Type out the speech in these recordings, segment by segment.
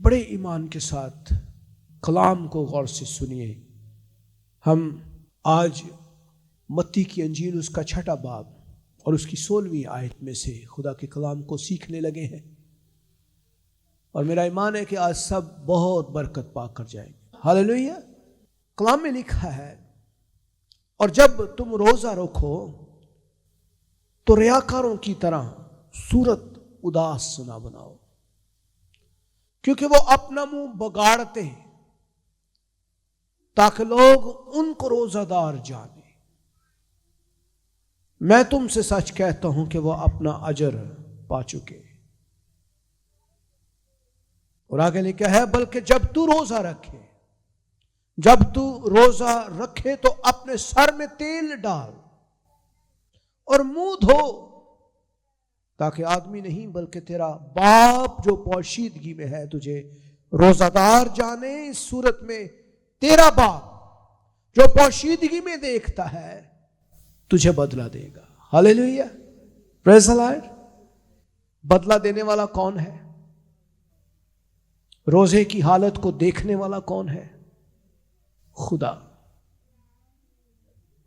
بڑے ایمان کے ساتھ کلام کو غور سے سنیے۔ ہم آج متی کی انجیل اس کا 6 باب اور اس کی 16ویں آیت میں سے خدا کے کلام کو سیکھنے لگے ہیں، اور میرا ایمان ہے کہ آج سب بہت برکت پا کر جائیں گے۔ ہاللیلویہ۔ کلام میں لکھا ہے، اور جب تم روزہ رکھو تو ریاکاروں کی طرح صورت اداس نہ بناؤ، کیونکہ وہ اپنا منہ بگاڑتے ہیں تاکہ لوگ ان کو روزہ دار جانیں۔ میں تم سے سچ کہتا ہوں کہ وہ اپنا اجر پا چکے۔ اور آگے لکھا ہے، بلکہ جب تو روزہ رکھے تو اپنے سر میں تیل ڈال اور منہ دھو، تاکہ آدمی نہیں بلکہ تیرا باپ جو پوشیدگی میں ہے تجھے روزہ دار جانے۔ اس صورت میں تیرا باپ جو پوشیدگی میں دیکھتا ہے تجھے بدلہ دے گا۔ ہاللیلویہ، پریز دی لارڈ۔ بدلہ دینے والا کون ہے؟ روزے کی حالت کو دیکھنے والا کون ہے؟ خدا۔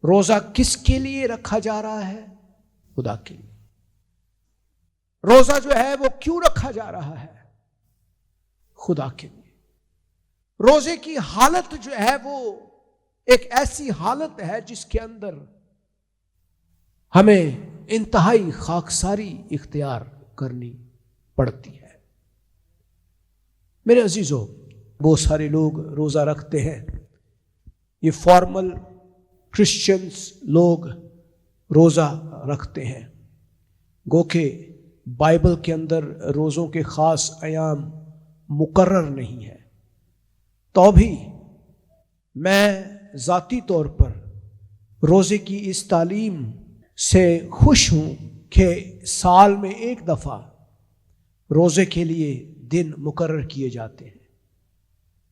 روزہ کس کے لیے رکھا جا رہا ہے؟ خدا کے لیے۔ روزہ جو ہے وہ کیوں رکھا جا رہا ہے؟ خدا کے لیے۔ روزے کی حالت جو ہے وہ ایک ایسی حالت ہے جس کے اندر ہمیں انتہائی خاکساری اختیار کرنی پڑتی ہے۔ میرے عزیزو، بہت سارے لوگ روزہ رکھتے ہیں، یہ فارمل کرسچنز لوگ روزہ رکھتے ہیں، گو کہ بائبل کے اندر روزوں کے خاص ایام مقرر نہیں ہے۔ تو بھی میں ذاتی طور پر روزے کی اس تعلیم سے خوش ہوں کہ سال میں ایک دفعہ روزے کے لیے دن مقرر کیے جاتے ہیں،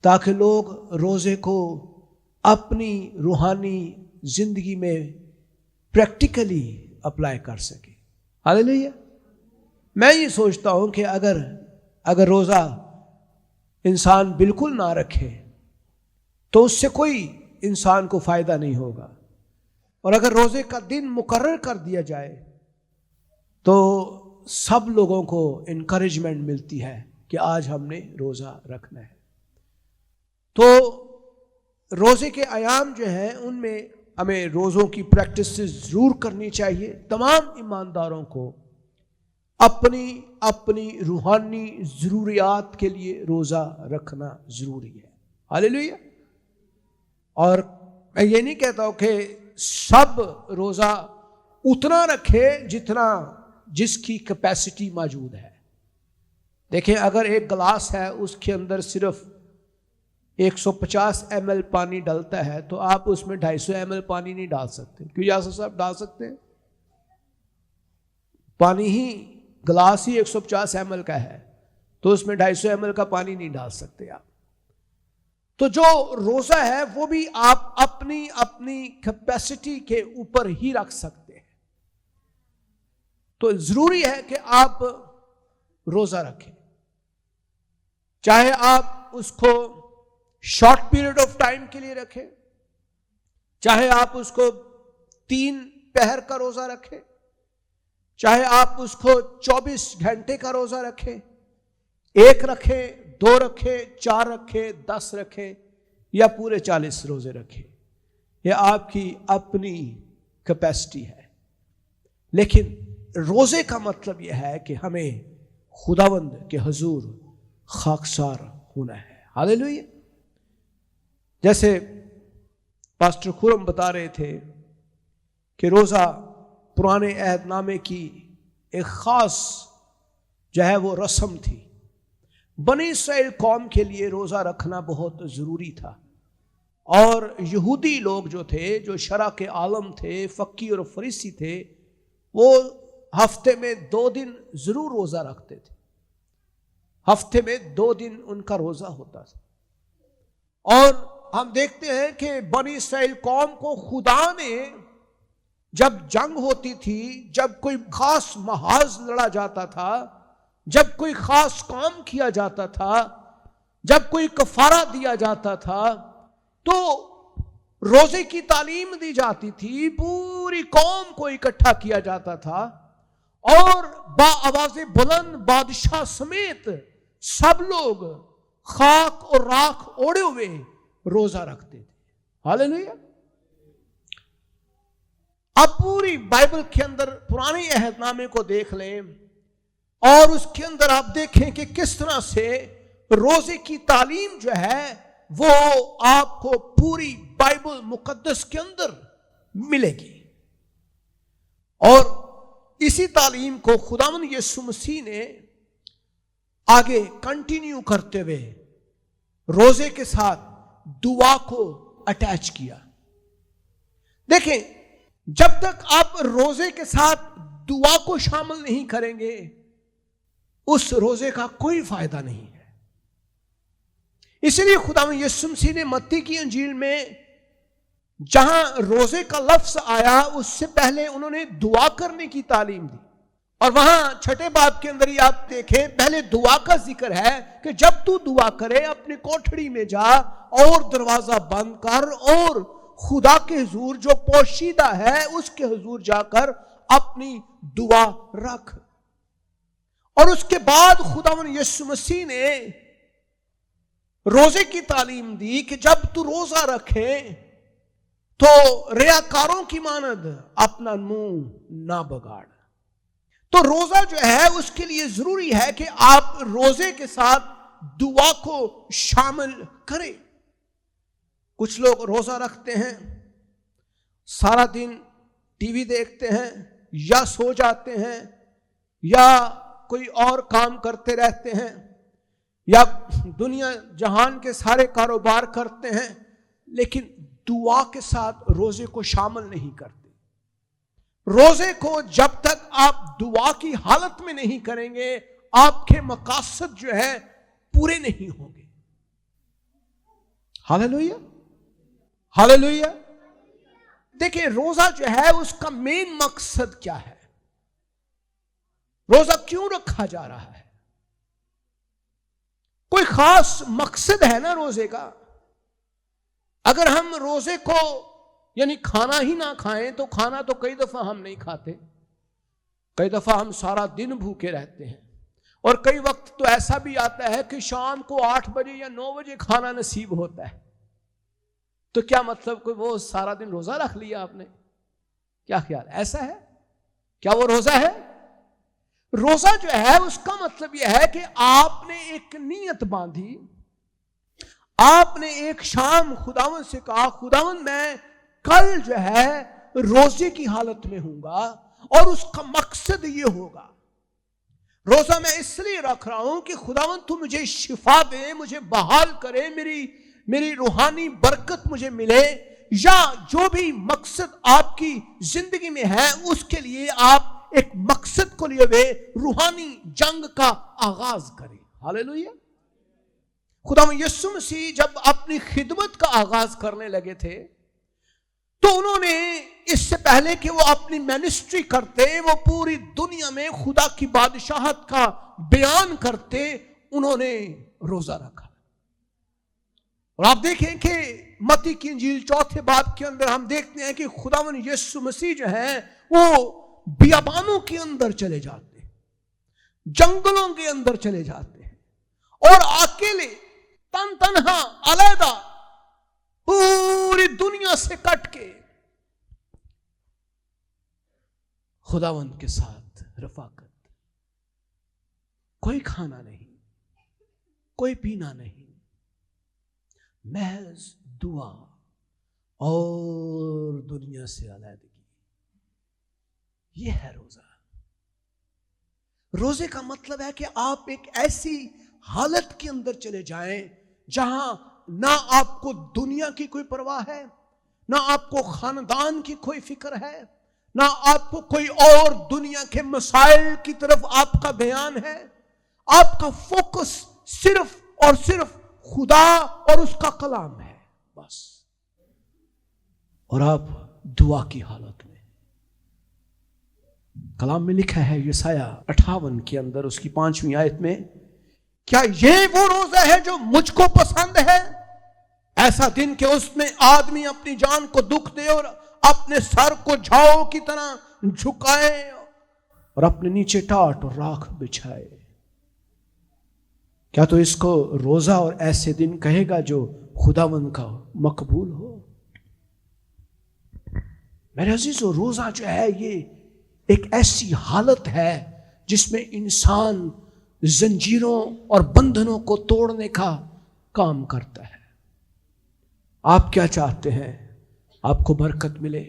تاکہ لوگ روزے کو اپنی روحانی زندگی میں پریکٹیکلی اپلائی کر سکیں۔ ہاللیلویہ۔ میں یہ سوچتا ہوں کہ اگر روزہ انسان بالکل نہ رکھے تو اس سے کوئی انسان کو فائدہ نہیں ہوگا، اور اگر روزے کا دن مقرر کر دیا جائے تو سب لوگوں کو انکریجمنٹ ملتی ہے کہ آج ہم نے روزہ رکھنا ہے۔ تو روزے کے ایام جو ہیں ان میں ہمیں روزوں کی پریکٹس ضرور کرنی چاہیے۔ تمام ایمانداروں کو اپنی روحانی ضروریات کے لیے روزہ رکھنا ضروری ہے۔ ہاللیلویہ۔ اور میں یہ نہیں کہتا ہوں کہ سب روزہ اتنا رکھے جس کی کیپیسٹی موجود ہے۔ دیکھیں، اگر ایک گلاس ہے اس کے اندر صرف 150 ml پانی ڈلتا ہے تو آپ اس میں 250 ml پانی نہیں ڈال سکتے۔ کیوں یاسر صاحب ڈال سکتے ہیں؟ پانی ہی گلاس ہی 150 ml کا ہے تو اس میں 250 ml کا پانی نہیں ڈال سکتے آپ۔ تو جو روزہ ہے وہ بھی آپ اپنی کیپیسٹی کے اوپر ہی رکھ سکتے ہیں۔ تو ضروری ہے کہ آپ روزہ رکھیں، چاہے آپ اس کو شارٹ پیریڈ آف ٹائم کے لیے رکھیں، چاہے آپ اس کو 3 پہر کا روزہ رکھیں، چاہے آپ اس کو 24 گھنٹے کا روزہ رکھیں، 1 رکھیں، 2 رکھیں، 4 رکھیں، 10 رکھیں، یا پورے 40 روزے رکھیں، یہ آپ کی اپنی کیپیسٹی ہے۔ لیکن روزے کا مطلب یہ ہے کہ ہمیں خداوند کے حضور خاکسار ہونا ہے۔ ہاللیلویہ۔ جیسے پاسٹر خورم بتا رہے تھے کہ روزہ پرانے عہد نامے کی ایک خاص جو ہے وہ رسم تھی۔ بنی اسرائیل قوم کے لیے روزہ رکھنا بہت ضروری تھا، اور یہودی لوگ جو تھے، جو شرع کے عالم تھے، فقی اور فریسی تھے، وہ ہفتے میں 2 دن ضرور روزہ رکھتے تھے۔ ہفتے میں 2 دن ان کا روزہ ہوتا تھا، اور ہم دیکھتے ہیں کہ بنی اسرائیل قوم کو خدا نے جب جنگ ہوتی تھی، جب کوئی خاص محاذ لڑا جاتا تھا، جب کوئی خاص کام کیا جاتا تھا، جب کوئی کفارہ دیا جاتا تھا تو روزے کی تعلیم دی جاتی تھی، پوری قوم کو اکٹھا کیا جاتا تھا اور با آواز بلند بادشاہ سمیت سب لوگ خاک اور راکھ اوڑے ہوئے روزہ رکھتے تھے۔ ہاللیلویا۔ اب پوری بائبل کے اندر پرانے عہد نامے کو دیکھ لیں اور اس کے اندر آپ دیکھیں کہ کس طرح سے روزے کی تعلیم جو ہے وہ آپ کو پوری بائبل مقدس کے اندر ملے گی، اور اسی تعلیم کو خداوند یسوع مسیح نے آگے کنٹینیو کرتے ہوئے روزے کے ساتھ دعا کو اٹیچ کیا۔ دیکھیں، جب تک آپ روزے کے ساتھ دعا کو شامل نہیں کریں گے اس روزے کا کوئی فائدہ نہیں ہے۔ اس لیے خداوند یسوع مسیح نے متی کی انجیل میں جہاں روزے کا لفظ آیا اس سے پہلے انہوں نے دعا کرنے کی تعلیم دی، اور وہاں 6 باب کے اندر ہی آپ دیکھیں پہلے دعا کا ذکر ہے کہ جب تو دعا کرے اپنی کوٹھڑی میں جا اور دروازہ بند کر اور خدا کے حضور جو پوشیدہ ہے اس کے حضور جا کر اپنی دعا رکھ۔ اور اس کے بعد خداوند یسوع مسیح نے روزے کی تعلیم دی کہ جب تو روزہ رکھے تو ریاکاروں کی مانند اپنا منہ نہ بگاڑ۔ تو روزہ جو ہے اس کے لیے ضروری ہے کہ آپ روزے کے ساتھ دعا کو شامل کریں۔ کچھ لوگ روزہ رکھتے ہیں، سارا دن ٹی وی دیکھتے ہیں یا سو جاتے ہیں یا کوئی اور کام کرتے رہتے ہیں یا دنیا جہان کے سارے کاروبار کرتے ہیں، لیکن دعا کے ساتھ روزے کو شامل نہیں کرتے۔ روزے کو جب تک آپ دعا کی حالت میں نہیں کریں گے آپ کے مقاصد جو ہے پورے نہیں ہوں گے۔ ہاللیلویا، ہاللیلویا۔ دیکھیں روزہ جو ہے اس کا مین مقصد کیا ہے؟ روزہ کیوں رکھا جا رہا ہے؟ کوئی خاص مقصد ہے نا روزے کا؟ اگر ہم روزے کو یعنی کھانا ہی نہ کھائیں تو کھانا تو کئی دفعہ ہم نہیں کھاتے، کئی دفعہ ہم سارا دن بھوکے رہتے ہیں، اور کئی وقت تو ایسا بھی آتا ہے کہ شام کو 8 بجے یا 9 بجے کھانا نصیب ہوتا ہے۔ تو کیا مطلب کہ وہ سارا دن روزہ رکھ لیا آپ نے؟ کیا خیال ایسا ہے؟ کیا وہ روزہ ہے؟ روزہ جو ہے اس کا مطلب یہ ہے کہ آپ نے ایک نیت باندھی، آپ نے ایک شام خداوند سے کہا خداوند میں کل جو ہے روزے کی حالت میں ہوں گا، اور اس کا مقصد یہ ہوگا روزہ میں اس لیے رکھ رہا ہوں کہ خداوند تو مجھے شفا دے، مجھے بحال کرے، میری روحانی برکت مجھے ملے، یا جو بھی مقصد آپ کی زندگی میں ہے اس کے لیے آپ ایک مقصد کو لیے ہوئے روحانی جنگ کا آغاز کریں۔ ہاللیلویا۔ خداوند یسوع مسیح جب اپنی خدمت کا آغاز کرنے لگے تھے تو انہوں نے اس سے پہلے کہ وہ اپنی منسٹری کرتے، وہ پوری دنیا میں خدا کی بادشاہت کا بیان کرتے، انہوں نے روزہ رکھا۔ اور آپ دیکھیں کہ متی کی انجیل 4 باب کے اندر ہم دیکھتے ہیں کہ خداوند یسوع مسیح جو ہیں وہ بیابانوں کے اندر چلے جاتے ہیں، جنگلوں کے اندر چلے جاتے ہیں، اور اکیلے تنہا علیحدہ پوری دنیا سے کٹ کے خداوند کے ساتھ رفاقت، کوئی کھانا نہیں، کوئی پینا نہیں، محض دعا اور دنیا سے علیحدگی۔ یہ ہے روزہ۔ روزے کا مطلب ہے کہ آپ ایک ایسی حالت کے اندر چلے جائیں جہاں نہ آپ کو دنیا کی کوئی پرواہ ہے، نہ آپ کو خاندان کی کوئی فکر ہے، نہ آپ کو کوئی اور دنیا کے مسائل کی طرف آپ کا بیان ہے۔ آپ کا فوکس صرف اور صرف خدا اور اس کا کلام ہے بس، اور آپ دعا کی حالت میں۔ کلام میں لکھا ہے یسایہ 58 کے اندر اس کی 5ویں آیت میں کیا یہ وہ روزہ ہے جو مجھ کو پسند ہے؟ ایسا دن کہ اس میں آدمی اپنی جان کو دکھ دے اور اپنے سر کو جھاؤ کی طرح جھکائے اور اپنے نیچے ٹاٹ اور راکھ بچھائے. کیا تو اس کو روزہ اور ایسے دن کہے گا جو خداوند کا مقبول ہو؟ میرے عزیزو، روزہ جو ہے یہ ایک ایسی حالت ہے جس میں انسان زنجیروں اور بندھنوں کو توڑنے کا کام کرتا ہے. آپ کیا چاہتے ہیں؟ آپ کو برکت ملے.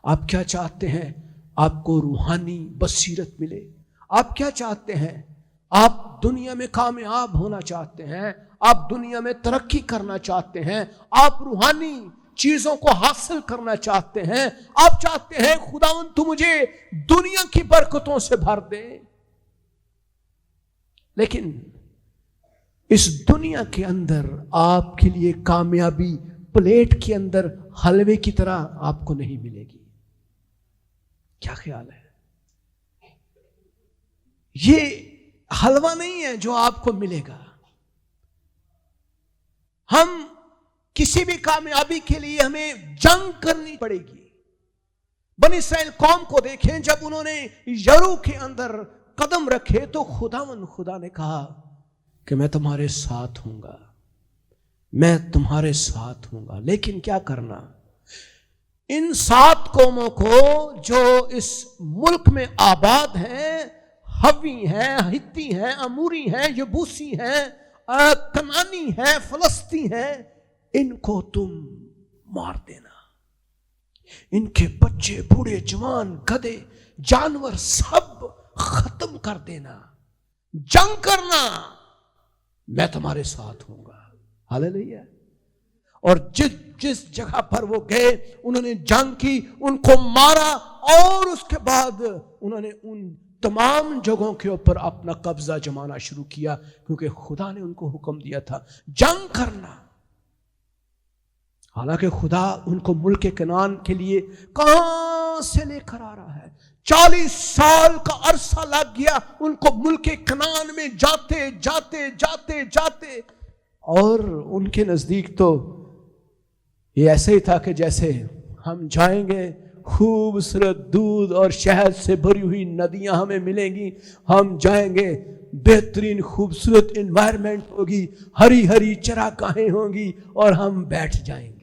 آپ کیا چاہتے ہیں؟ آپ کو روحانی بصیرت ملے. آپ کیا چاہتے ہیں؟ آپ دنیا میں کامیاب ہونا چاہتے ہیں. آپ دنیا میں ترقی کرنا چاہتے ہیں. آپ روحانی چیزوں کو حاصل کرنا چاہتے ہیں. آپ چاہتے ہیں خداوند تو مجھے دنیا کی برکتوں سے بھر دے. لیکن اس دنیا کے اندر آپ کے لیے کامیابی پلیٹ کے اندر حلوے کی طرح آپ کو نہیں ملے گی. کیا خیال ہے؟ یہ حلوہ نہیں ہے جو آپ کو ملے گا. ہم کسی بھی کامیابی کے لیے ہمیں جنگ کرنی پڑے گی. بنی اسرائیل قوم کو دیکھیں، جب انہوں نے یرو کے اندر قدم رکھے تو خدا نے کہا کہ میں تمہارے ساتھ ہوں گا، میں تمہارے ساتھ ہوں گا. لیکن کیا کرنا؟ ان 7 قوموں کو جو اس ملک میں آباد ہیں، حوی ہیں، ہتی ہیں، اموری ہیں، یبوسی ہیں، کنانی ہیں، فلسطی ہیں، ان کو تم مار دینا. ان کے بچے، بوڑھے، جوان، گدھے، جانور سب ختم کر دینا. جنگ کرنا، میں تمہارے ساتھ ہوں گا. ہاللیلویا. اور جس جگہ پر وہ گئے انہوں نے جنگ کی، ان کو مارا، اور اس کے بعد انہوں نے ان تمام جگہوں کے اوپر اپنا قبضہ جمانا شروع کیا، کیونکہ خدا نے ان کو حکم دیا تھا جنگ کرنا. حالانکہ خدا ان کو ملک کنعان کے لیے کہاں سے لے کر آ رہا ہے. 40 سال کا عرصہ لگ گیا ان کو ملک کنعان میں جاتے جاتے جاتے جاتے. اور ان کے نزدیک تو یہ ایسے ہی تھا کہ جیسے ہم جائیں گے، خوبصورت دودھ اور شہد سے بھری ہوئی ندیاں ہمیں ملیں گی، ہم جائیں گے، بہترین خوبصورت انوائرمنٹ ہوگی، ہری ہری چراگاہیں ہوں گی، اور ہم بیٹھ جائیں گے.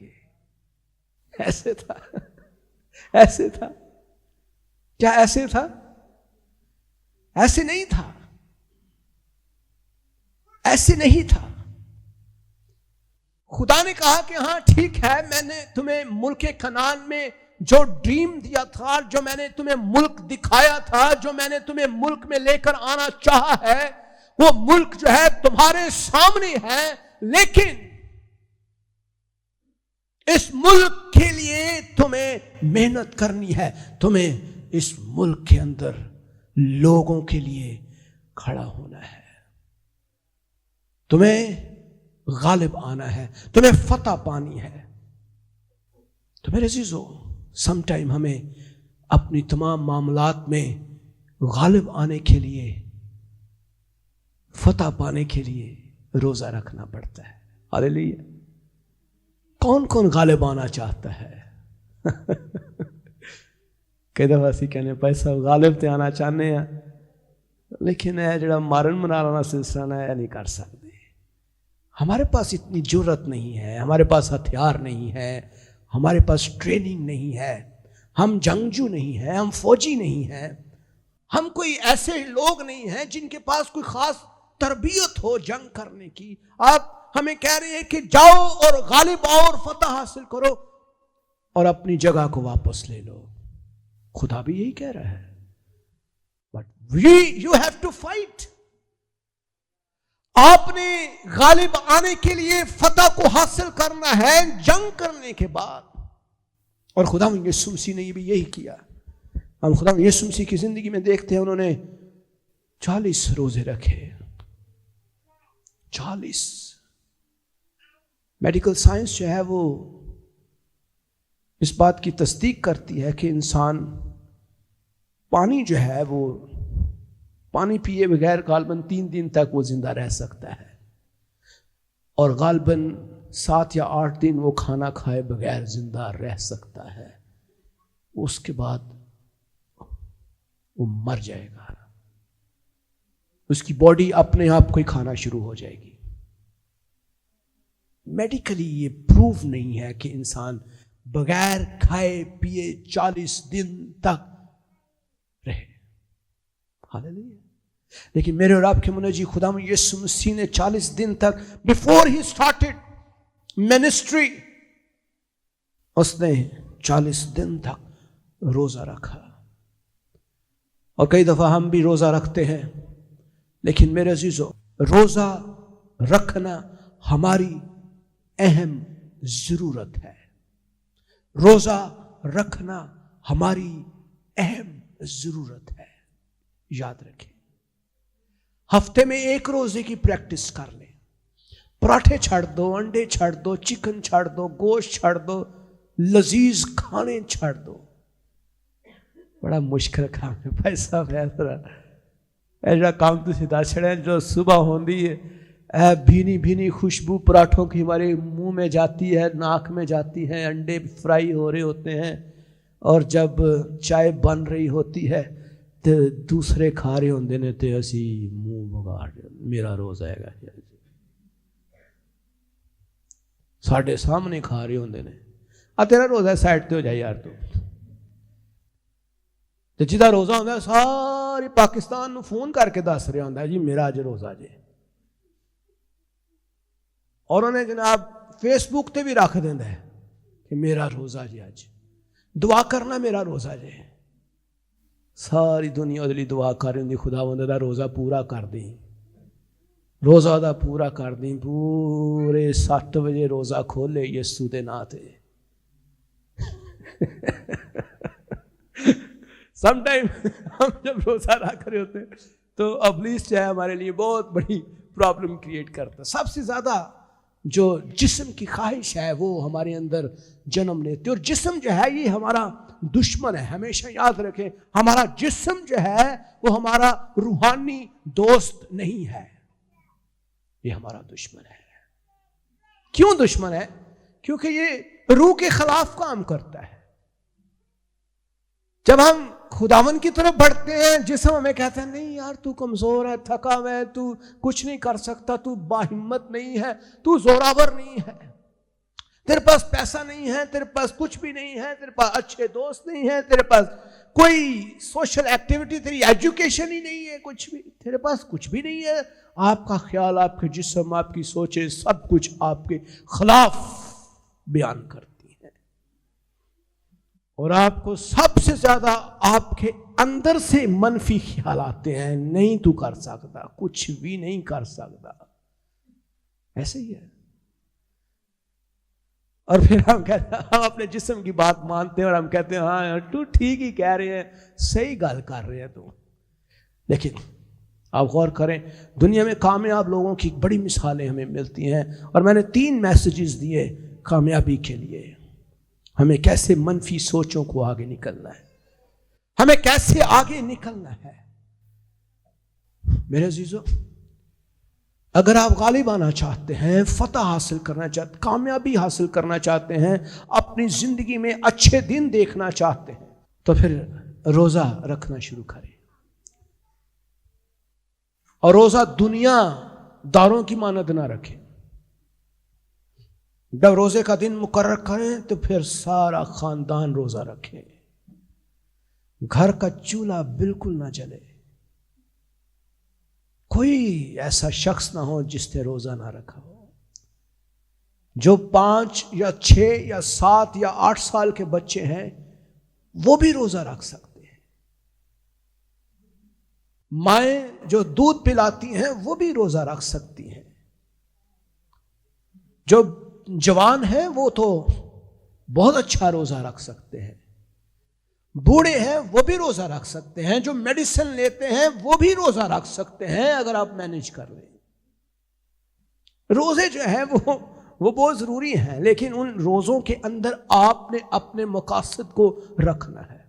ایسے تھا، ایسے تھا. کیا ایسے تھا؟ ایسے نہیں تھا، ایسے نہیں تھا. خدا نے کہا کہ ہاں ٹھیک ہے، میں نے تمہیں ملک کنعان میں جو ڈریم دیا تھا، جو میں نے تمہیں ملک دکھایا تھا، جو میں نے تمہیں ملک میں لے کر آنا چاہا ہے، وہ ملک جو ہے تمہارے سامنے ہے. لیکن اس ملک کے لیے تمہیں محنت کرنی ہے. تمہیں اس ملک کے اندر لوگوں کے لیے کھڑا ہونا ہے. تمہیں غالب آنا ہے، تمہیں فتح پانی ہے. تو میرے عزیزو، سم ٹائم ہمیں اپنی تمام معاملات میں غالب آنے کے لیے، فتح پانے کے لیے روزہ رکھنا پڑتا ہے. ہاللیلویا. کون کون غالب آنا چاہتا ہے؟ کئی دفعہ اسی کہنے پیسہ غالب تے آنا چاہنے ہیں، لیکن اے جڑا مارن منانا سلسلہ ہے نہیں کر سکتے. ہمارے پاس اتنی جرت نہیں ہے، ہمارے پاس ہتھیار نہیں ہے، ہمارے پاس ٹریننگ نہیں ہے، ہم جنگجو نہیں ہیں، ہم فوجی نہیں ہیں، ہم کوئی ایسے لوگ نہیں ہیں جن کے پاس کوئی خاص تربیت ہو جنگ کرنے کی. آپ ہمیں کہہ رہے ہیں کہ جاؤ اور غالب آؤ اور فتح حاصل کرو اور اپنی جگہ کو واپس لے لو. خدا بھی یہی کہہ رہا ہے. But you have to fight. آپ نے غالب آنے کے لیے فتح کو حاصل کرنا ہے جنگ کرنے کے بعد. اور خدا یسوع مسیح نے بھی یہی کیا. ہم خدا یسوع مسیح کی زندگی میں دیکھتے ہیں انہوں نے 40 روزے رکھے. 40. میڈیکل سائنس جو ہے وہ اس بات کی تصدیق کرتی ہے کہ انسان پانی جو ہے وہ پانی پیے بغیر غالباً 3 دن تک وہ زندہ رہ سکتا ہے، اور غالباً 7 یا 8 دن وہ کھانا کھائے بغیر زندہ رہ سکتا ہے، اس کے بعد وہ مر جائے گا، اس کی باڈی اپنے آپ کو ہی کھانا شروع ہو جائے گی۔ میڈیکلی یہ پروف نہیں ہے کہ انسان بغیر کھائے پیے 40 دن تک رہے، ہاللیلویا۔ لیکن میرے اور آپ کے منجی خدا یسوع مسیح نے 40 دن تک بفور ہی اسٹارٹڈ منسٹری اس نے 40 دن تک روزہ رکھا، اور کئی دفعہ ہم بھی روزہ رکھتے ہیں، لیکن میرے عزیزو روزہ رکھنا ہماری اہم ضرورت ہے، روزہ رکھنا ہماری اہم ضرورت ہے۔ یاد رکھیں، ہفتے میں 1 روزے کی پریکٹس کر لیں، پراٹھے چھڑ دو، انڈے چھڑ دو، چکن چھڑ دو، گوشت چھڑ دو، لذیذ کھانے چھڑ دو۔ بڑا مشکل کام ہے بھائی صاحب، ایسا کام تسی دس چھڑیں جو صبح ہوندی ہے بھینی بھینی خوشبو پراٹھوں کی ہمارے منہ میں جاتی ہے، ناک میں جاتی ہے، انڈے فرائی ہو رہے ہوتے ہیں، اور جب چائے بن رہی ہوتی ہے تو دوسرے کھا رہے ہوندے نے تے اسی منہ بگاڑ، میرا روز آئے گا ساڈے سامنے کھا رہے ہوندے نے، تیرا روزہ سائڈ تے ہو جائے یار، تو جہاں روزہ ہوتا ہے ساری پاکستان نو فون کر کے دس رہا ہوتا ہے جی میرا اج روزہ جے، اور انہیں جناب فیس بک تے بھی رکھ دینا ہے کہ میرا روزہ جے، اج دعا کرنا میرا روزہ جے، ساری دنیا دلی دعا کر رہی ہوں خدا بندے دا روزہ پورا کر دیں، روزہ دا پورا کر دیں، پورے 7 بجے روزہ کھولے یسوع دے ناں تے۔ سم ٹائم ہم جب روزہ رکھ رہے ہوتے ہیں تو ابلیس جو ہے ہمارے لیے بہت بڑی پرابلم کریٹ کرتا ہے۔ سب سے زیادہ جو جسم کی خواہش ہے وہ ہمارے اندر جنم لیتی ہے، اور جسم جو ہے یہ ہمارا دشمن ہے۔ ہمیشہ یاد رکھیں، ہمارا جسم جو ہے وہ ہمارا روحانی دوست نہیں ہے، یہ ہمارا دشمن ہے۔ کیوں دشمن ہے؟ کیونکہ یہ روح کے خلاف کام کرتا ہے۔ جب ہم خداوند کی طرف بڑھتے ہیں، جسم ہمیں کہتا ہے نہیں یار تو کمزور ہے، تھکا ہوا ہے، تو کچھ نہیں کر سکتا، تو باہمت نہیں ہے، تو زوراور نہیں ہے، تیرے پاس پیسہ نہیں ہے، تیرے پاس کچھ بھی نہیں ہے، تیرے پاس اچھے دوست نہیں ہے، تیرے پاس کوئی سوشل ایکٹیویٹی، تیری ایجوکیشن ہی نہیں ہے، کچھ بھی تیرے پاس کچھ بھی نہیں ہے۔ آپ کا خیال، آپ کے جسم، آپ کی سوچیں، سب کچھ آپ کے خلاف بیان کرتی ہیں، اور آپ کو سب سے زیادہ آپ کے اندر سے منفی خیال آتے ہیں، نہیں تو کر سکتا، کچھ بھی نہیں کر سکتا، ایسے ہی ہے۔ اور پھر ہم کہتے ہیں، ہم اپنے جسم کی بات مانتے ہیں اور ہم کہتے ہیں ہاں تو ٹھیک ہی کہہ رہے ہیں، صحیح گل کر رہے ہیں تو۔ لیکن آپ غور کریں، دنیا میں کامیاب لوگوں کی بڑی مثالیں ہمیں ملتی ہیں، اور میں نے 3 میسیجز دیے کامیابی کے لیے۔ ہمیں کیسے منفی سوچوں کو آگے نکلنا ہے، ہمیں کیسے آگے نکلنا ہے۔ میرے عزیزو، اگر آپ غالب آنا چاہتے ہیں، فتح حاصل کرنا چاہتے ہیں، کامیابی حاصل کرنا چاہتے ہیں، اپنی زندگی میں اچھے دن دیکھنا چاہتے ہیں، تو پھر روزہ رکھنا شروع کریں، اور روزہ دنیا داروں کی مانند نہ رکھیں۔ جب روزے کا دن مقرر کریں تو پھر سارا خاندان روزہ رکھے، گھر کا چولہا بالکل نہ جلے، کوئی ایسا شخص نہ ہو جس نے روزہ نہ رکھا ہو۔ جو 5 یا 6 یا 7 یا 8 سال کے بچے ہیں وہ بھی روزہ رکھ سکتے ہیں، مائیں جو دودھ پلاتی ہیں وہ بھی روزہ رکھ سکتی ہیں، جو جوان ہیں وہ تو بہت اچھا روزہ رکھ سکتے ہیں، بوڑھے ہیں وہ بھی روزہ رکھ سکتے ہیں، جو میڈیسن لیتے ہیں وہ بھی روزہ رکھ سکتے ہیں اگر آپ مینیج کر لیں۔ روزے جو ہیں وہ بہت ضروری ہیں، لیکن ان روزوں کے اندر آپ نے اپنے مقاصد کو رکھنا ہے۔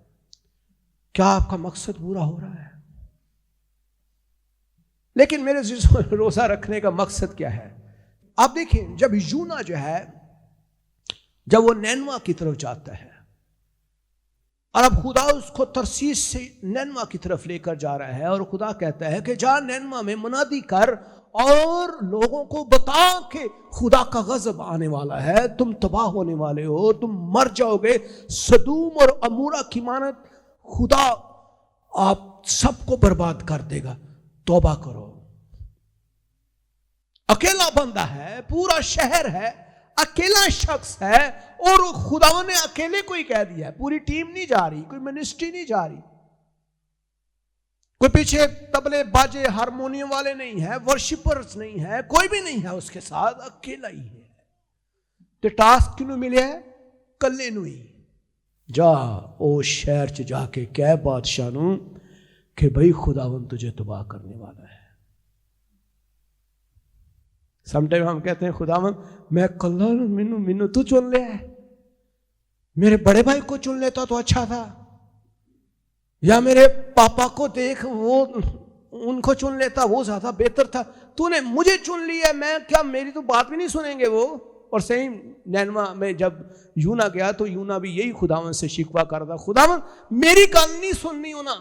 کیا آپ کا مقصد پورا ہو رہا ہے؟ لیکن میرے روزہ رکھنے کا مقصد کیا ہے؟ آپ دیکھیں جب یونا جو ہے جب وہ نینوا کی طرف جاتا ہے اور اب خدا اس کو ترسیس سے نینوا کی طرف لے کر جا رہا ہے اور خدا کہتا ہے کہ جا نینوا میں منادی کر اور لوگوں کو بتا کہ خدا کا غضب آنے والا ہے، تم تباہ ہونے والے ہو، تم مر جاؤ گے، سدوم اور عمورہ کی مانند خدا آپ سب کو برباد کر دے گا، توبہ کرو۔ اکیلا بندہ ہے، پورا شہر ہے، اکیلا شخص ہے، اور خدا نے اکیلے کو ہی کہہ دیا ہے، پوری ٹیم نہیں جا رہی، کوئی منسٹری نہیں جا رہی، کوئی پیچھے تبلے باجے ہارمونیم والے نہیں ہیں، ورشپرز نہیں ہیں، کوئی بھی نہیں ہے اس کے ساتھ، اکیلا ہی ہے۔ تو ٹاسک کنوں ملے ہے؟ کلے نو ہی جا او شہر چ جا کے کہہ بادشاہ نو کہ بھئی خداوند تجھے تباہ کرنے والا ہے۔ سم ٹائم ہم کہتے ہیں خداوند میں کلا مینوں تو چن لیا ہے، میرے بڑے بھائی کو چن لیتا تو اچھا تھا، یا میرے پاپا کو دیکھ وہ ان کو چن لیتا وہ زیادہ بہتر تھا، تو نے مجھے چن لیا، میں کیا میری تو بات بھی نہیں سنیں گے وہ۔ اور صحیح نینوا میں جب یونا گیا تو یونا بھی یہی خداوند سے شکوہ کرتا، خداوند میری گل نہیں سننی ہونا،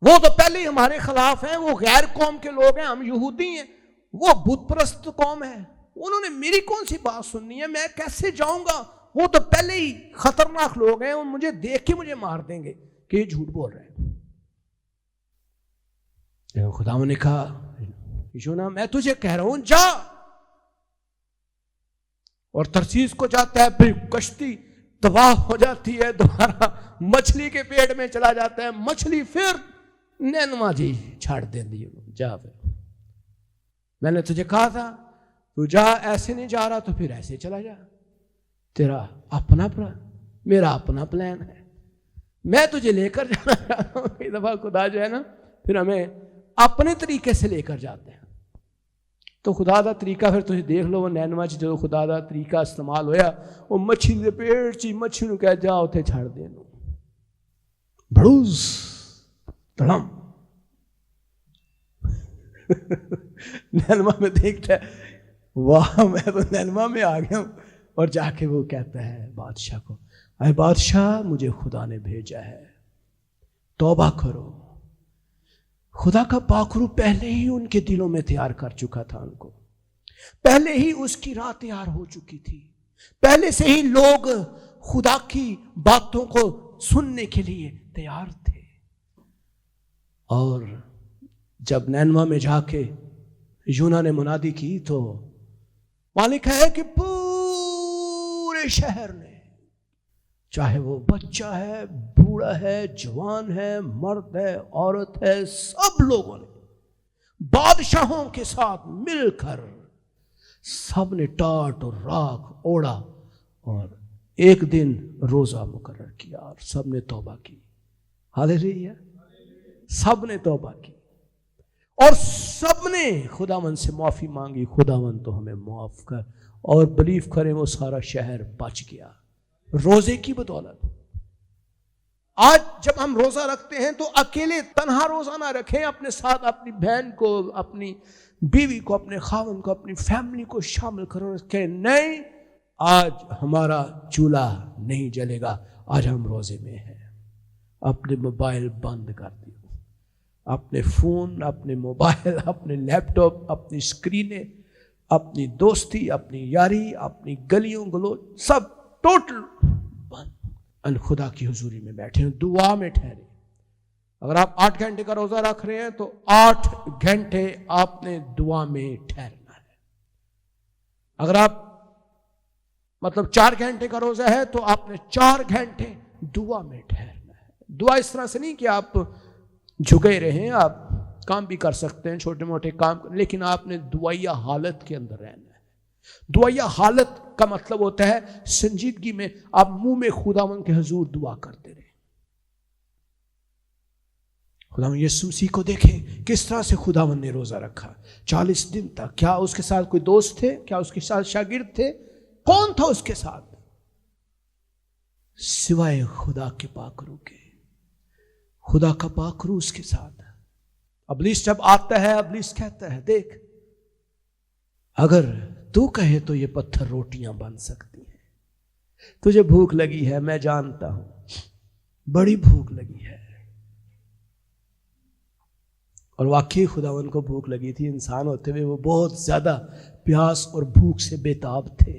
وہ تو پہلے ہی ہمارے خلاف ہیں، وہ غیر قوم کے لوگ ہیں، ہم یہودی ہیں، وہ بت پرست قوم ہے، انہوں نے میری کون سی بات سننی ہے، میں کیسے جاؤں گا، وہ تو پہلے ہی خطرناک لوگ ہیں، مجھے دیکھ کے مجھے مار دیں گے کہ یہ جھوٹ بول رہے ہیں۔ خداوند نے کہا یونا میں تجھے کہہ رہا ہوں جا، اور ترسیس کو جاتا ہے، پھر کشتی تباہ ہو جاتی ہے، دوبارہ مچھلی کے پیٹ میں چلا جاتا ہے، مچھلی پھر نینوا جی چھاڑ دیں دی، جا پھر میں نے تجھے کہا تھا تو جا، ایسے نہیں جا رہا تو پھر ایسے چلا جا، تیرا اپنا میرا اپنا پلان ہے، میں تجھے لے کر جانا چاہتا ہوں۔ کئی دفعہ خدا جو ہے نا پھر ہمیں اپنے طریقے سے لے کر جاتے ہیں، تو خدا دا طریقہ پھر تجھے دیکھ لو، وہ نینوا چ جو خدا دا طریقہ استعمال ہویا، وہ مچھلی دے پیٹ چی مچھلی نو کہہ جا اتنے چھڑ دے نو، بڑوز دڑم نینوا میں دیکھتا ہے واہ میں تو نینوا میں آ گیا ہوں، اور جا کے وہ کہتا ہے بادشاہ کو اے بادشاہ مجھے خدا نے بھیجا ہے، توبہ کرو۔ خدا کا پاکرو پہلے ہی ان کے دلوں میں تیار کر چکا تھا، ان کو پہلے ہی اس کی راہ تیار ہو چکی تھی، پہلے سے ہی لوگ خدا کی باتوں کو سننے کے لیے تیار تھے۔ اور جب نینوا میں جا کے یونا نے منادی کی تو مالک ہے کہ پورے شہر نے، چاہے وہ بچہ ہے، بوڑھا ہے، جوان ہے، مرد ہے، عورت ہے، سب لوگوں نے بادشاہوں کے ساتھ مل کر سب نے ٹاٹ اور راکھ اوڑا اور ایک دن روزہ مقرر کیا اور سب نے توبہ کی۔ ہاللیلویا، سب نے توبہ کی اور سب نے خداوند سے معافی مانگی، خداوند تو ہمیں معاف کر، اور بلیف کریں وہ سارا شہر بچ گیا روزے کی بدولت۔ آج جب ہم روزہ رکھتے ہیں تو اکیلے تنہا روزہ نہ رکھیں، اپنے ساتھ اپنی بہن کو، اپنی بیوی کو، اپنے خاوند کو، اپنی فیملی کو شامل کرو، کہ نہیں آج ہمارا چولہا نہیں جلے گا، آج ہم روزے میں ہیں۔ اپنے موبائل بند کر دیو، اپنے فون، اپنے موبائل، اپنے لیپ ٹاپ، اپنی اسکرینیں، اپنی دوستی، اپنی یاری، اپنی گلیوں گلو سب ٹوٹل بند، خدا کی حضوری میں بیٹھے ہیں، دعا میں ٹھہرے۔ اگر آپ 8 گھنٹے کا روزہ رکھ رہے ہیں تو 8 گھنٹے آپ نے دعا میں ٹھہرنا ہے۔ اگر آپ 4 گھنٹے کا روزہ ہے تو آپ نے 4 گھنٹے دعا میں ٹھہرنا ہے۔ دعا اس طرح سے نہیں کہ آپ جھکے رہیں، آپ کام بھی کر سکتے ہیں، چھوٹے موٹے کام، لیکن آپ نے دعائیا حالت کے اندر رہنا ہے۔ دعائیا حالت کا مطلب ہوتا ہے سنجیدگی میں آپ منہ میں خداوند کے حضور دعا کرتے رہیں۔ خداوند یسوع مسیح کو دیکھیں کس طرح سے خداوند نے روزہ رکھا 40 دن تک۔ کیا اس کے ساتھ کوئی دوست تھے؟ کیا اس کے ساتھ شاگرد تھے؟ کون تھا اس کے ساتھ سوائے خدا کے پاک روح کے؟ خدا کا پاک روح اس کے ساتھ۔ ابلیس جب آتا ہے ابلیس کہتا ہے دیکھ اگر تو کہے تو یہ پتھر روٹیاں بن سکتی ہیں. تجھے بھوک لگی ہے، میں جانتا ہوں بڑی بھوک لگی ہے. اور واقعی خداوند کو بھوک لگی تھی. انسان ہوتے ہوئے وہ بہت زیادہ پیاس اور بھوک سے بےتاب تھے.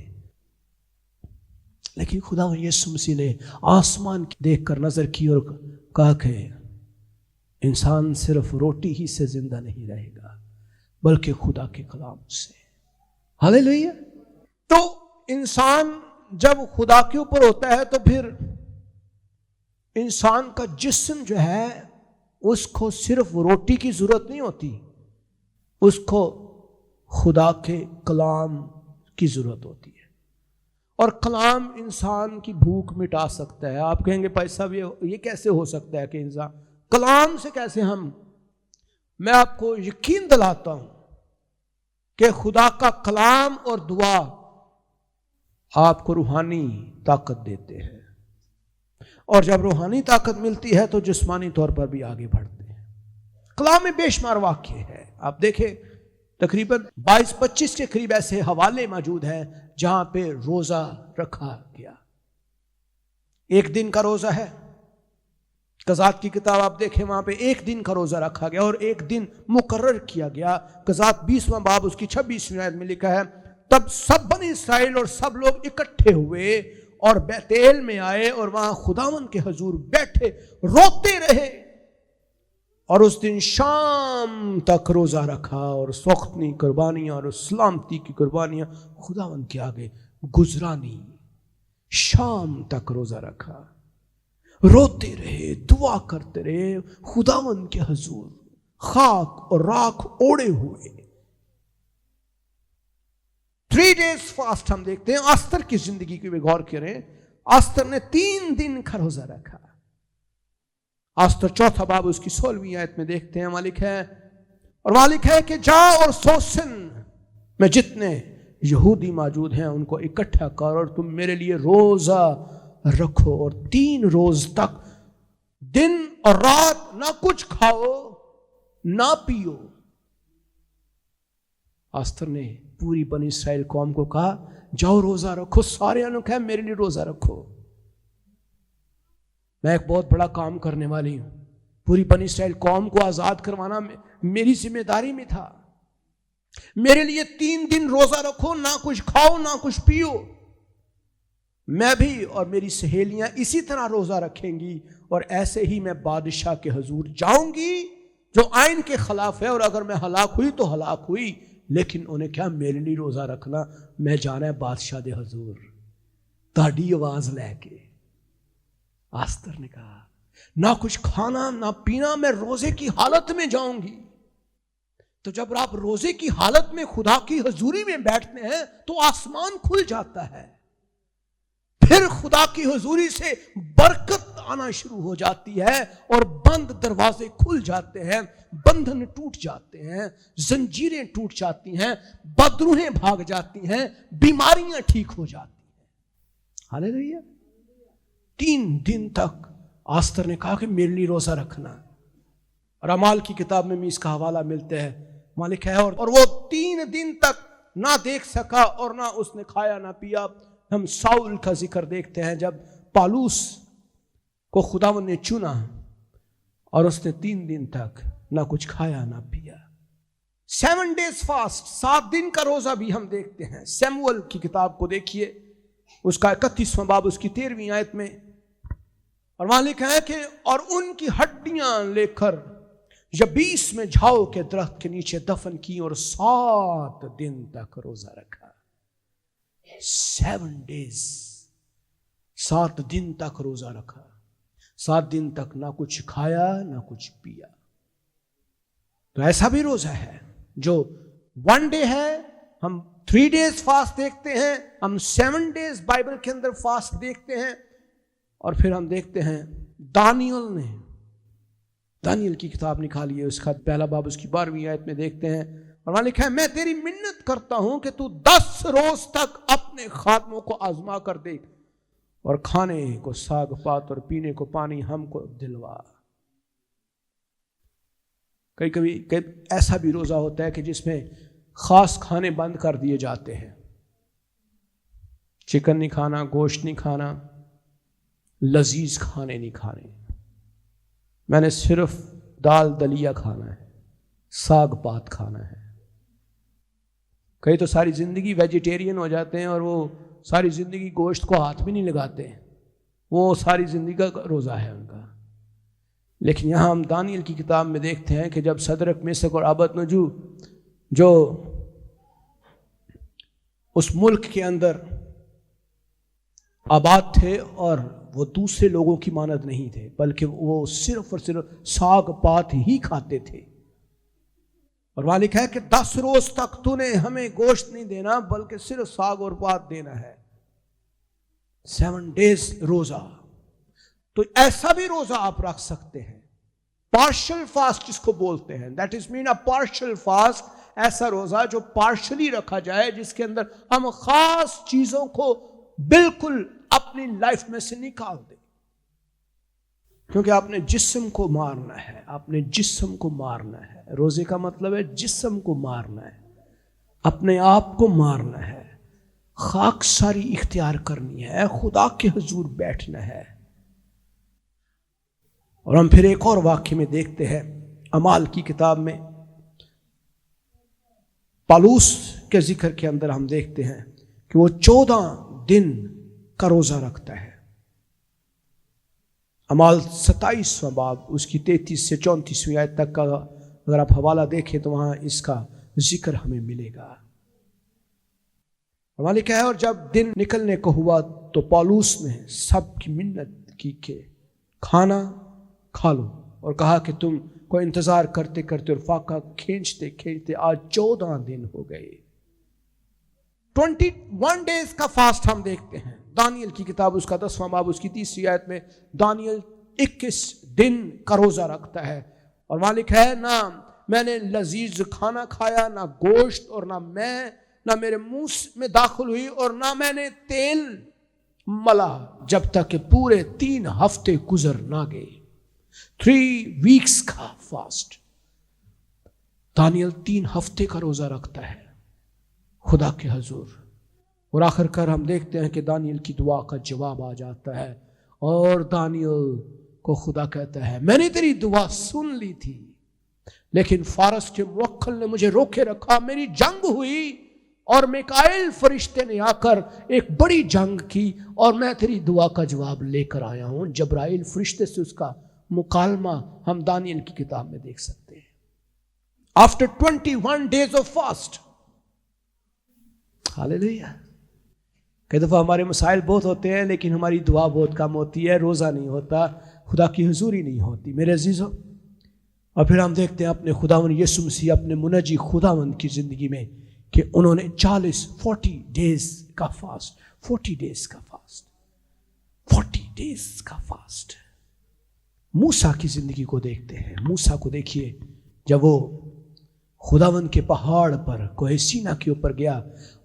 لیکن خداوند یسوع مسیح نے آسمان دیکھ کر نظر کی اور کہا کہ انسان صرف روٹی ہی سے زندہ نہیں رہے گا بلکہ خدا کے کلام سے. ہاللیلویا. تو انسان جب خدا کے اوپر ہوتا ہے تو پھر انسان کا جسم جو ہے اس کو صرف روٹی کی ضرورت نہیں ہوتی، اس کو خدا کے کلام کی ضرورت ہوتی ہے. اور کلام انسان کی بھوک مٹا سکتا ہے. آپ کہیں گے بھائی صاحب یہ کیسے ہو سکتا ہے کہ انسان کلام سے کیسے میں آپ کو یقین دلاتا ہوں کہ خدا کا کلام اور دعا آپ کو روحانی طاقت دیتے ہیں، اور جب روحانی طاقت ملتی ہے تو جسمانی طور پر بھی آگے بڑھتے ہیں. کلام میں بے شمار واقعے ہیں. آپ دیکھیں تقریباً 22-25 کے قریب ایسے حوالے موجود ہیں جہاں پہ روزہ رکھا گیا. ایک دن کا روزہ ہے. قضات کی کتاب آپ دیکھیں وہاں پہ ایک دن کا روزہ رکھا گیا اور ایک دن مقرر کیا گیا. قضات 20واں باب اس کی 26ویں آیت میں لکھا ہے تب سب بنی اسرائیل اور سب لوگ اکٹھے ہوئے اور بیتیل میں آئے اور وہاں خداوند کے حضور بیٹھے روتے رہے، اور اس دن شام تک روزہ رکھا اور سوختنی قربانیاں اور سلامتی کی قربانیاں خداوند کے آگے گزرانی. شام تک روزہ رکھا، روتے رہے، دعا کرتے رہے خداوند کے حضور، خاک اور راکھ اوڑے ہوئے. 3 days فاسٹ ہم دیکھتے ہیں. آستر کی زندگی کی غور کریں. آستر نے 3 دن کا روزہ رکھا. آستر 4 باب اس کی 16ویں آیت میں دیکھتے ہیں مالک ہے اور مالک ہے کہ جا اور سوسن میں جتنے یہودی موجود ہیں ان کو اکٹھا کر اور تم میرے لیے روزہ رکھو اور 3 روز تک دن اور رات نہ کچھ کھاؤ نہ پیو. آستر نے پوری بنی اسرائیل قوم کو کہا جاؤ روزہ رکھو. سارے نے کہا میرے لیے روزہ رکھو. میں ایک بہت بڑا کام کرنے والی ہوں. پوری بنی اسرائیل قوم کو آزاد کروانا میری ذمہ داری میں تھا. میرے لیے 3 دن روزہ رکھو، نہ کچھ کھاؤ نہ کچھ پیو. میں بھی اور میری سہیلیاں اسی طرح روزہ رکھیں گی اور ایسے ہی میں بادشاہ کے حضور جاؤں گی جو آئین کے خلاف ہے، اور اگر میں ہلاک ہوئی تو ہلاک ہوئی. لیکن انہیں کیا میرے لیے روزہ رکھنا، میں جانا ہے بادشاہ دے حضور تاڑی آواز لے کے. آستر نے کہا نہ کچھ کھانا نہ پینا، میں روزے کی حالت میں جاؤں گی. تو جب آپ روزے کی حالت میں خدا کی حضوری میں بیٹھتے ہیں تو آسمان کھل جاتا ہے. پھر خدا کی حضوری سے برکت آنا شروع ہو جاتی ہے اور بند دروازے کھل جاتے ہیں، بندھن ٹوٹ جاتے ہیں، زنجیریں ٹوٹ جاتی ہیں، بدروہیں بھاگ جاتی ہیں، بیماریاں ٹھیک ہو جاتی ہیں. ہاللیلویا. 3 دن تک آستر نے کہا کہ میرے لیے روزہ رکھنا. اور اعمال کی کتاب میں بھی اس کا حوالہ ملتا ہے مالک ہے. اور وہ 3 دن تک نہ دیکھ سکا اور نہ اس نے کھایا نہ پیا. ہم ساؤل کا ذکر دیکھتے ہیں جب پالوس کو خداوند نے چنا اور اس نے 3 دن تک نہ کچھ کھایا نہ پیا. 7 days فاسٹ، 7 دن کا روزہ بھی ہم دیکھتے ہیں. سیموئل کی کتاب کو دیکھیے اس کا 31واں باب اس کی 13ویں آیت میں. اور وہاں لکھا ہے کہ اور ان کی ہڈیاں لے کر یبیس میں جھاؤ کے درخت کے نیچے دفن کی اور 7 دن تک روزہ رکھا. 7 days، 7 دن تک روزہ رکھا. 7 دن تک نہ کچھ کھایا نہ کچھ پیا. تو ایسا بھی روزہ ہے جو 1 day ہے. ہم 3 days فاسٹ دیکھتے ہیں، ہم 7 days بائبل کے اندر فاسٹ دیکھتے ہیں. اور پھر ہم دیکھتے ہیں دانیل نے دانیل کی کتاب نکالی ہے، اس کا 1 باب اس کی 12ویں آیت میں دیکھتے ہیں. اور وہاں لکھا ہے میں تیری منت کرتا ہوں کہ تو 10 روز تک اپنے خادموں کو آزما کر دے اور کھانے کو ساگ پات اور پینے کو پانی ہم کو دلوا. کبھی ایسا بھی روزہ ہوتا ہے کہ جس میں خاص کھانے بند کر دیے جاتے ہیں، چکن نہیں کھانا، گوشت نہیں کھانا، لذیذ کھانے نہیں کھانے، میں نے صرف دال دلیا کھانا ہے، ساگ پات کھنا ہے۔ کئی تو ساری زندگی ویجیٹیرین ہو جاتے ہیں اور وہ ساری زندگی گوشت کو ہاتھ بھی نہیں لگاتے، وہ ساری زندگی کا روزہ ہے ان کا۔ لیکن یہاں ہم دانیل کی کتاب میں دیکھتے ہیں کہ جب صدرک میشک اور عبدنغو جو اس ملک کے اندر آباد تھے اور وہ دوسرے لوگوں کی مانند نہیں تھے، بلکہ وہ صرف اور صرف ساگ پات ہی کھاتے تھے، اور وہاں لکھا ہے کہ 10 روز تک تو نے ہمیں گوشت نہیں دینا بلکہ صرف ساگ اور پات دینا ہے، 7 days روزہ۔ تو ایسا بھی روزہ آپ رکھ سکتے ہیں، پارشل فاسٹ جس کو بولتے ہیں، that is mean a partial fast, ایسا روزہ جو پارشلی رکھا جائے، جس کے اندر ہم خاص چیزوں کو بالکل اپنی لائف میں سے نکال دیں، کیونکہ آپ نے جسم کو مارنا ہے، آپ نے جسم کو مارنا ہے۔ روزے کا مطلب ہے جسم کو مارنا ہے، اپنے آپ کو مارنا ہے، خاک ساری اختیار کرنی ہے، خدا کے حضور بیٹھنا ہے۔ اور ہم پھر ایک اور واقعے میں دیکھتے ہیں، اعمال کی کتاب میں پالوس کے ذکر کے اندر ہم دیکھتے ہیں کہ وہ 14 دن کا روزہ رکھتا ہے۔ اعمال 27واں باب اس کی 33 سے 34ویں آیت تک کا اگر آپ حوالہ دیکھیں تو وہاں اس کا ذکر ہمیں ملے گا۔ وہاں لکھا ہے، اور جب دن نکلنے کو ہوا تو پالوس نے سب کی منت کی کہ کھانا کھا لو، اور کہا کہ تم کو انتظار کرتے کرتے اور فاقہ کھینچتے کھینچتے آج 14 دن ہو گئے۔ 21 days کا فاسٹ ہم دیکھتے ہیں دانیل کی کتاب اس کا 10واں باب اس کی 30 آیت میں۔ دانیل 21 دن کا روزہ رکھتا ہے، اور وہاں لکھا ہے، نہ میں نے لذیذ کھانا کھایا، نہ گوشت، اور نہ میرے منہ میں داخل ہوئی، اور نہ میں نے تیل ملا، جب تک کہ پورے 3 ہفتے گزر نہ گئے۔ 3 weeks کا فاسٹ۔ دانیل 3 ہفتے کا روزہ رکھتا ہے خدا کے حضور، اور آخر کار ہم دیکھتے ہیں کہ دانیل کی دعا کا جواب آ جاتا ہے، اور دانیل کو خدا کہتا ہے، میں نے تیری دعا سن لی تھی، لیکن فارس کے موکل نے مجھے روکے رکھا، میری جنگ ہوئی، اور میکائیل فرشتے نے آ کر ایک بڑی جنگ کی، اور میں تیری دعا کا جواب لے کر آیا ہوں۔ جبرائیل فرشتے سے اس کا مکالمہ ہم دانیل کی کتاب میں دیکھ سکتے ہیں۔ After 21 days of fast، ہاللیلویہ۔ کئی دفعہ ہمارے مسائل بہت ہوتے ہیں لیکن ہماری دعا بہت کم ہوتی ہے، روزہ نہیں ہوتا، خدا کی حضوری نہیں ہوتی میرے عزیزوں۔ اور پھر ہم دیکھتے ہیں اپنے خداوند یسوع مسیح اپنے منجی خداوند کی زندگی میں کہ انہوں نے 40 days کا فاسٹ، 40 days کا فاسٹ، 40 days کا فاسٹ۔ موسیٰ کی زندگی کو دیکھتے ہیں، موسیٰ کو دیکھیے، جب وہ خداوند کے پہاڑ پر کوہ سینا کے اوپر گیا،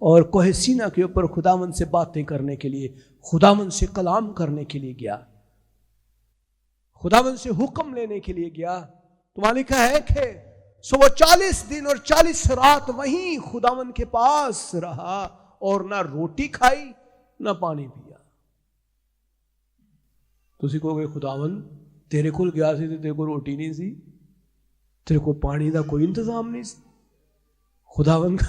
اور کوہ سینا کے اوپر خداوند سے باتیں کرنے کے لیے، خداوند سے کلام کرنے کے لیے گیا، خداوند سے حکم لینے کے لیے گیا، تو وہاں لکھا ہے کہ وہ 40 دن اور 40 رات وہیں خداوند کے پاس رہا، اور نہ روٹی کھائی نہ پانی پیا۔ تسی کہو گے خداوند تیرے کول گیا سی تے تیرے کو روٹی نہیں سی، تیرے کو پانی دا کوئی انتظام نہیں سی۔ خداوند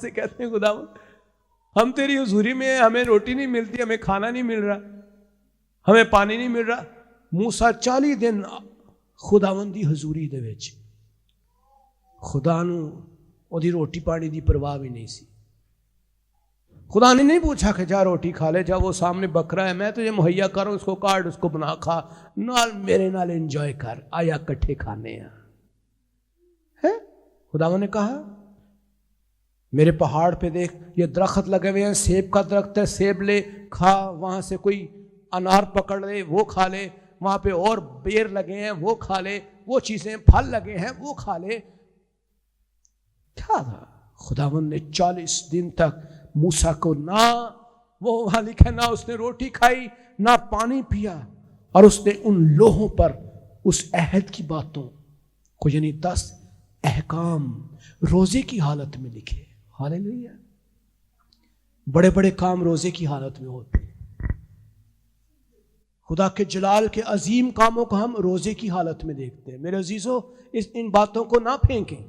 سے کہتے ہیں، خداوند ہم تیری حضوری میں ہیں، ہمیں روٹی نہیں ملتی، ہمیں کھانا نہیں مل رہا، ہمیں پانی نہیں مل رہا۔ موسیٰ 40 دن خداوند دی حضوری دے وچ، خدا نو اودی روٹی پانی دی پرواہ بھی نہیں سی۔ خدا نے نہیں پوچھا کہ جا روٹی کھا لے، جا وہ سامنے بکرا ہے میں تجھے مہیا کروں، اس کو کاٹ، اس کو بنا کھا، نال میرے نال انجوائے کر، آیا کٹھے کھانے ہیں۔ خدا نے کہا میرے پہاڑ پہ دیکھ، یہ درخت لگے ہوئے ہیں، سیب کا درخت ہے، سیب لے کھا، وہاں سے کوئی انار پکڑ لے وہ کھا لے، وہاں پہ اور بیر لگے ہیں وہ کھا لے، وہ چیزیں پھل لگے ہیں وہ کھا لے۔ کیا تھا؟ خداوند نے 40 دن تک موسیٰ کو نہ وہ وہاں لکھا نہ اس نے روٹی کھائی نہ پانی پیا، اور اس نے ان لوہوں پر اس عہد کی باتوں کو یعنی 10 احکام روزے کی حالت میں لکھے. ہاللیلویا. بڑے بڑے کام روزے کی حالت میں ہوتے ہیں. خدا کے جلال کے عظیم کاموں کو ہم روزے کی حالت میں دیکھتے ہیں. میرے عزیزو ان باتوں کو نہ پھینکیں.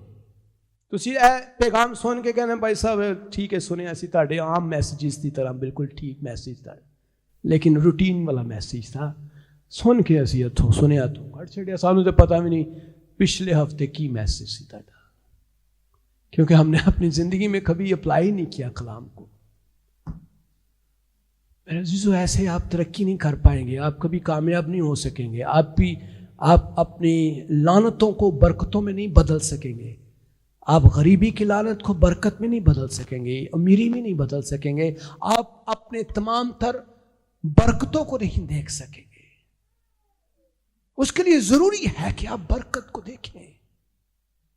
تسی اے پیغام سن کے کہنا بھائی صاحب ٹھیک ہے سنے اسی تاڑے عام میسیجز دی طرح بالکل ٹھیک میسیج تھا لیکن روٹین والا میسیج تھا. سن کے اسی اتھوں سنیا تو گھڑ چھڑیا سانوں تے پتہ بھی نہیں پچھلے ہفتے کی میسیج سی تھا کیونکہ ہم نے اپنی زندگی میں کبھی اپلائی نہیں کیا کلام کو. میرے عزیزو ایسے آپ ترقی نہیں کر پائیں گے. آپ کبھی کامیاب نہیں ہو سکیں گے. آپ اپنی لعنتوں کو برکتوں میں نہیں بدل سکیں گے. آپ غریبی کی لعنت کو برکت میں نہیں بدل سکیں گے. امیری میں نہیں بدل سکیں گے. آپ اپنے تمام تر برکتوں کو نہیں دیکھ سکیں گے. اس کے لیے ضروری ہے کہ آپ برکت کو دیکھیں.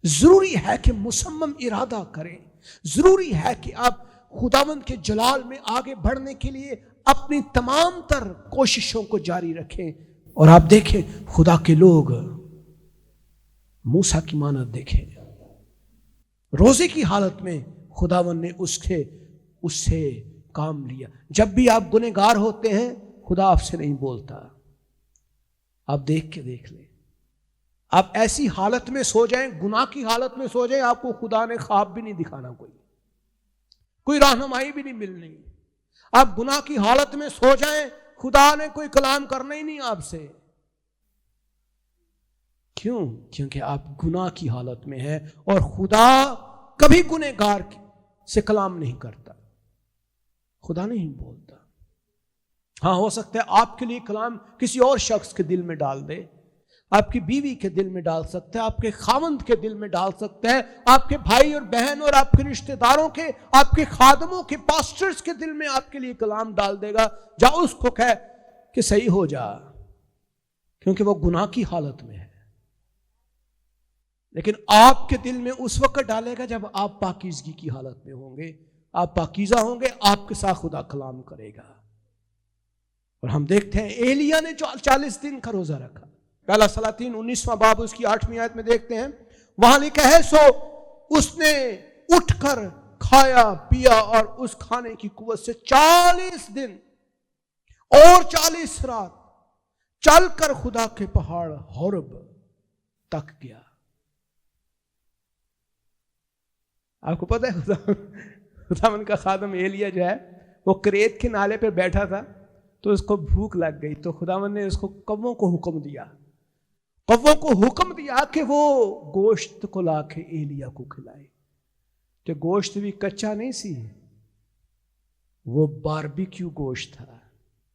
ضروری ہے کہ مصمم ارادہ کریں. ضروری ہے کہ آپ خداوند کے جلال میں آگے بڑھنے کے لیے اپنی تمام تر کوششوں کو جاری رکھیں. اور آپ دیکھیں خدا کے لوگ موسیٰ کی مانند دیکھیں روزے کی حالت میں خداوند نے اس سے کام لیا. جب بھی آپ گنہگار ہوتے ہیں خدا آپ سے نہیں بولتا. آپ دیکھ لیں. آپ ایسی حالت میں سو جائیں گناہ کی حالت میں سو جائیں آپ کو خدا نے خواب بھی نہیں دکھانا کوئی رہنمائی بھی نہیں ملنی. آپ گناہ کی حالت میں سو جائیں خدا نے کوئی کلام کرنا ہی نہیں آپ سے. کیوں؟ کیونکہ آپ گناہ کی حالت میں ہیں اور خدا کبھی گنہگار سے کلام نہیں کرتا. خدا نہیں بولتا. ہاں ہو سکتا ہے آپ کے لیے کلام کسی اور شخص کے دل میں ڈال دے. آپ کی بیوی کے دل میں ڈال سکتا ہے. آپ کے خاوند کے دل میں ڈال سکتا ہے. آپ کے بھائی اور بہن اور آپ کے رشتہ داروں کے آپ کے خادموں کے پاسٹرز کے دل میں آپ کے لیے کلام ڈال دے گا. جا اس کو کہے کہ صحیح ہو جا کیونکہ وہ گناہ کی حالت میں ہے. لیکن آپ کے دل میں اس وقت ڈالے گا جب آپ پاکیزگی کی حالت میں ہوں گے. آپ پاکیزہ ہوں گے آپ کے ساتھ خدا کلام کرے گا. اور ہم دیکھتے ہیں ایلیاہ نے 40 دن کا روزہ رکھا. پہلا سلاطین 19واں باب اس کی 8ویں آیت میں دیکھتے ہیں وہاں لکھا ہے سو اس نے اٹھ کر کھایا پیا اور اس کھانے کی قوت سے 40 دن اور 40 رات چل کر خدا کے پہاڑ حورب تک گیا. آپ کو پتہ ہے خداوند کا خادم ایلیاہ جو ہے وہ کریت کے نالے پہ بیٹھا تھا تو اس کو بھوک لگ گئی تو خداوند نے اس کو کووں کو حکم دیا کہ وہ گوشت کو لا کے ایلیاہ کو کھلائے. تو گوشت بھی کچا نہیں سی وہ باربیکیو گوشت تھا.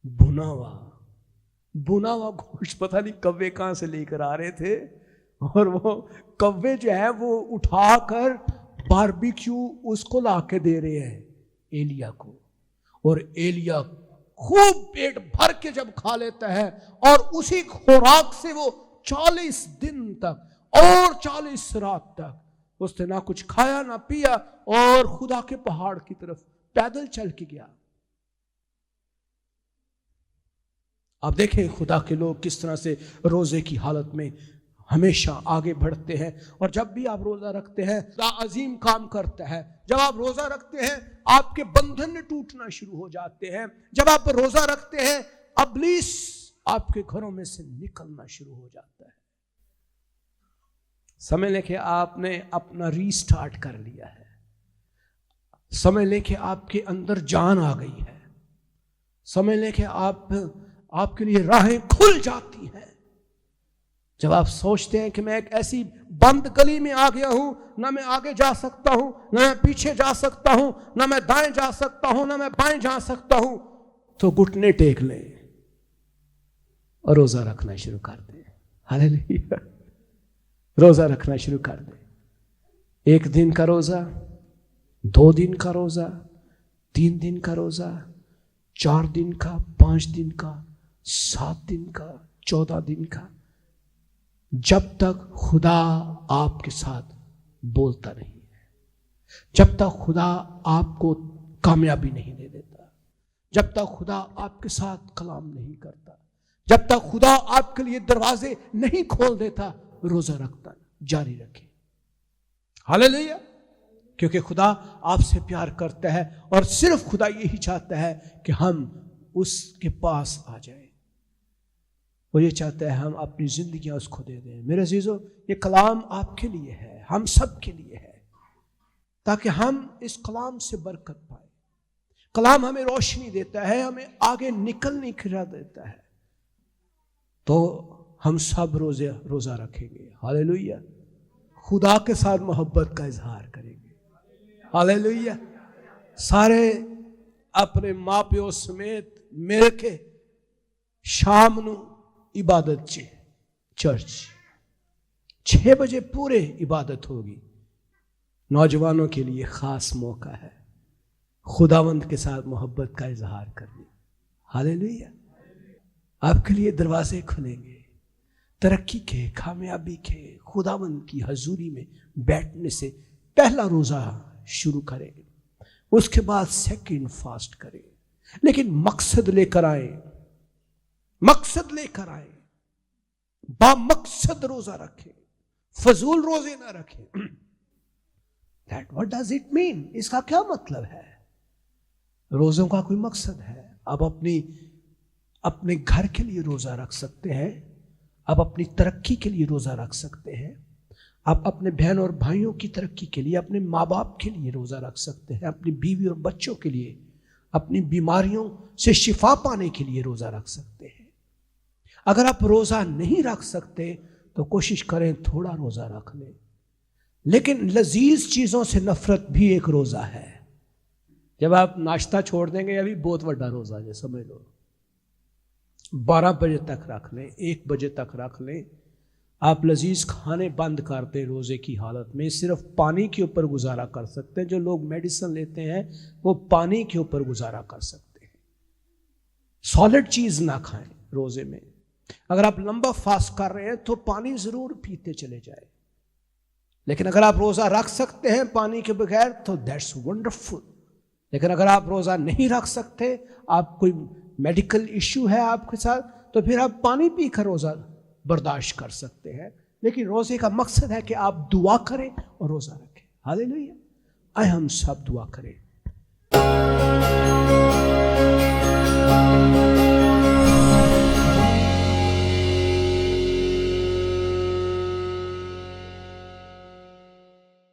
بھنا ہوا گوشت. پتہ نہیں کوے کہاں سے لے کر آ رہے تھے اور وہ کوے جو ہے وہ اٹھا کر باربیکیو اس کو لا کے دے رہے ہیں ایلیاہ کو. اور ایلیاہ خوب پیٹ بھر کے جب کھا لیتا ہے اور اسی خوراک سے وہ 40 دن تک اور 40 رات تک اس نے نہ کچھ کھایا نہ پیا اور خدا کے پہاڑ کی طرف پیدل چل کے گیا. آپ دیکھیں خدا کے لوگ کس طرح سے روزے کی حالت میں ہمیشہ آگے بڑھتے ہیں. اور جب بھی آپ روزہ رکھتے ہیں خدا عظیم کام کرتا ہے. جب آپ روزہ رکھتے ہیں آپ کے بندھن ٹوٹنا شروع ہو جاتے ہیں. جب آپ روزہ رکھتے ہیں ابلیس آپ کے گھروں میں سے نکلنا شروع ہو جاتا ہے. سمجھ لیں کہ آپ نے اپنا ری سٹارٹ کر لیا ہے. سمجھ لیں کہ آپ کے اندر جان آ گئی ہے. سمجھ لیں کہ آپ کے لیے راہیں کھل جاتی ہیں. جب آپ سوچتے ہیں کہ میں ایک ایسی بند گلی میں آ گیا ہوں نہ میں آگے جا سکتا ہوں نہ میں پیچھے جا سکتا ہوں نہ میں دائیں جا سکتا ہوں نہ میں بائیں جا سکتا ہوں تو گھٹنے ٹیک لیں اور روزہ رکھنا شروع کر دیں. ہاللیلویا. روزہ رکھنا شروع کر دیں. 1 دن کا روزہ 2 دن کا روزہ 3 دن کا روزہ 4 دن کا 5 دن کا 7 دن کا 14 دن کا جب تک خدا آپ کے ساتھ بولتا نہیں ہے. جب تک خدا آپ کو کامیابی نہیں دے دیتا. جب تک خدا آپ کے ساتھ کلام نہیں کرتا. جب تک خدا آپ کے لیے دروازے نہیں کھول دیتا روزہ رکھتا. جاری رکھیں. ہاللیلویہ. کیونکہ خدا آپ سے پیار کرتا ہے اور صرف خدا یہی چاہتا ہے کہ ہم اس کے پاس آ جائیں. وہ یہ چاہتا ہے ہم اپنی زندگیاں اس کو دے دیں. میرے عزیزو، یہ کلام آپ کے لیے ہے، ہم سب کے لیے ہے، تاکہ ہم اس کلام سے برکت پائیں. کلام ہمیں روشنی دیتا ہے، ہمیں آگے نکلنے کی راہ دیتا ہے. تو ہم سب روزہ رکھیں گے. ہاللیلویہ. خدا کے ساتھ محبت کا اظہار کریں گے. ہاللیلویہ. سارے اپنے ماں پیو سمیت مل کے شام نو عبادت چرچ 6 بجے پورے عبادت ہوگی. نوجوانوں کے لیے خاص موقع ہے خداوند کے ساتھ محبت کا اظہار کرنے. ہاللیلویہ. آپ کے لیے دروازے کھلیں گے ترقی کے، کامیابی کے. خداوند کی حضوری میں بیٹھنے سے پہلا روزہ شروع کریں، اس کے بعد سیکنڈ فاسٹ کریں. لیکن مقصد لے کر آئیں، مقصد لے کر آئیں. با مقصد روزہ رکھیں، فضول روزے نہ رکھیں. What does it mean؟ اس کا کیا مطلب ہے؟ روزوں کا کوئی مقصد ہے. آپ اپنے گھر کے لیے روزہ رکھ سکتے ہیں، آپ اپنی ترقی کے لیے روزہ رکھ سکتے ہیں، آپ اپنے بہن اور بھائیوں کی ترقی کے لیے، اپنے ماں باپ کے لیے روزہ رکھ سکتے ہیں، اپنی بیوی اور بچوں کے لیے، اپنی بیماریوں سے شفا پانے کے لیے روزہ رکھ سکتے ہیں. اگر آپ روزہ نہیں رکھ سکتے تو کوشش کریں تھوڑا روزہ رکھ لیں. لیکن لذیذ چیزوں سے نفرت بھی ایک روزہ ہے. جب آپ ناشتہ چھوڑ دیں گے، ابھی بہت بڑا روزہ ہے، سمجھ لو. 12 بجے تک رکھ لیں، 1 بجے تک رکھ لیں. آپ لذیذ کھانے بند کر دیں. روزے کی حالت میں صرف پانی کے اوپر گزارا کر سکتے ہیں. جو لوگ میڈیسن لیتے ہیں وہ پانی کے اوپر گزارا کر سکتے ہیں. سالڈ چیز نہ کھائیں روزے میں. اگر آپ لمبا فاسٹ کر رہے ہیں تو پانی ضرور پیتے چلے جائیں. لیکن اگر آپ روزہ رکھ سکتے ہیں پانی کے بغیر تو دیٹس ونڈرفل. لیکن اگر آپ روزہ نہیں رکھ سکتے، آپ کوئی میڈیکل ایشو ہے آپ کے ساتھ، تو پھر آپ پانی پی کر روزہ برداشت کر سکتے ہیں. لیکن روزے کا مقصد ہے کہ آپ دعا کریں اور روزہ رکھیں. ہاللیلویہ. آئے ہم سب دعا کریں.